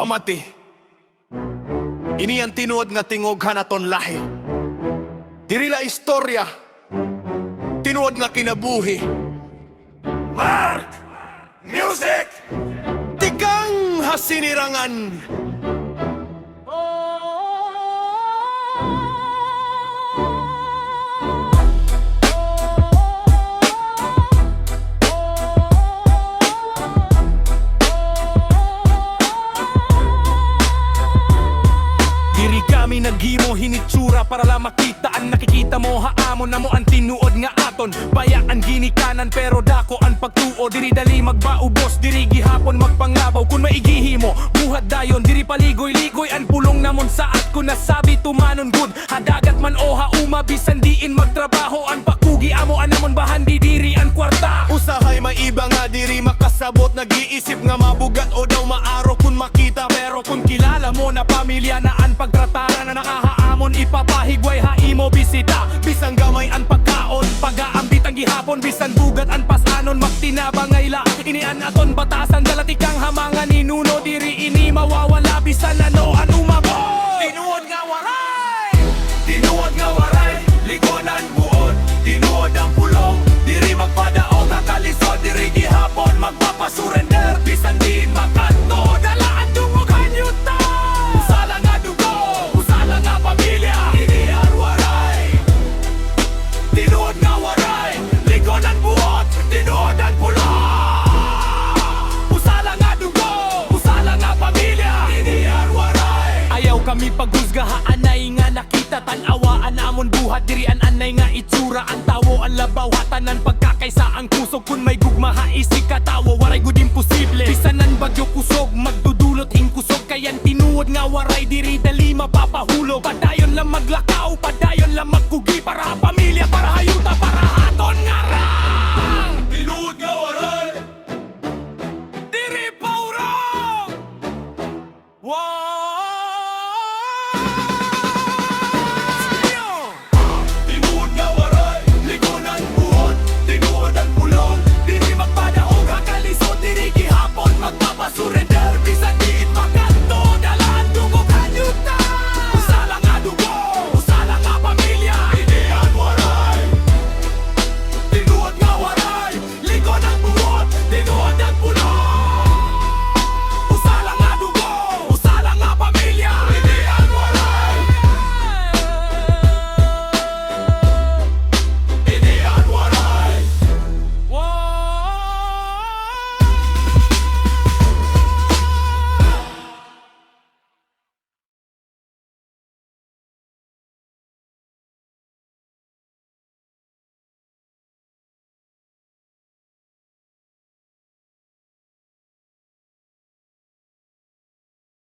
pamati. Ini ang tinuod nga tingog hanaton lahi. Dirila istorya, tinuod nga kinabuhi. Mark! Music! Tikang hasinirangan. Naghimo hinitsura para lang makita ang nakikita mo. Haamon na mo ang tinuod nga aton. Bayaan ginikanan pero dako ang pagtuo. Diri dali magbaubos, diri gihapon magpangabaw. Kung maigihi mo, buhat dayon. Diri paligoy-ligoy ang pulong namon saat. Kung nasabi tumanon good, hadagat man o hauma. Bisan diin magtrabaho ang pakugi amo. Anamon bahan di diri ang kwarta. Usahay may iba nga diri makasabot. Nag-iisip nga mabugat o daw maaro kung makita. Pero kung kilala mo na pamilya na ang pagtratara na nakahaamon ipapahigway haimo bisita. Bisan gamay ang pagkaon, pag-aambit ang gihapon. Bisan bugat ang pasanon, magtinabangayla. Inian aton batasan, dalatikang hamangan ni Nuno. Diri ini mawawala, bisan ano ang umaboy. Tinuod nga waray! Tinuod nga waray, ligonan buod. Tinuod ang pulong, diri magpadaog kakalisod. Diri gihapon magpapasurrender, bisan din makanto. Dalaan dungogan yuta. Usala nga dugo, usala nga pamilya. Ini ang waray. Tinuod nga waray, ligonan buod. Tinuod ang pulong. Usala nga dugo, usala nga pamilya. Ini ang waray. Ayaw kami paghusga, haanay nga nakita. Tanawaan namon buhat, diri an anay nga itsura. Ang tawo ang labaw, hatanan pagkakaysa ang kusog. Kung may gugma haisig katawo, waray gud imposible. Bisanan bagyo kusog, magdudulot ing kusog. Kayan tinuod nga waray, diri dali mapapahulog. Padayon lang maglakaw, padayon lang magkugi para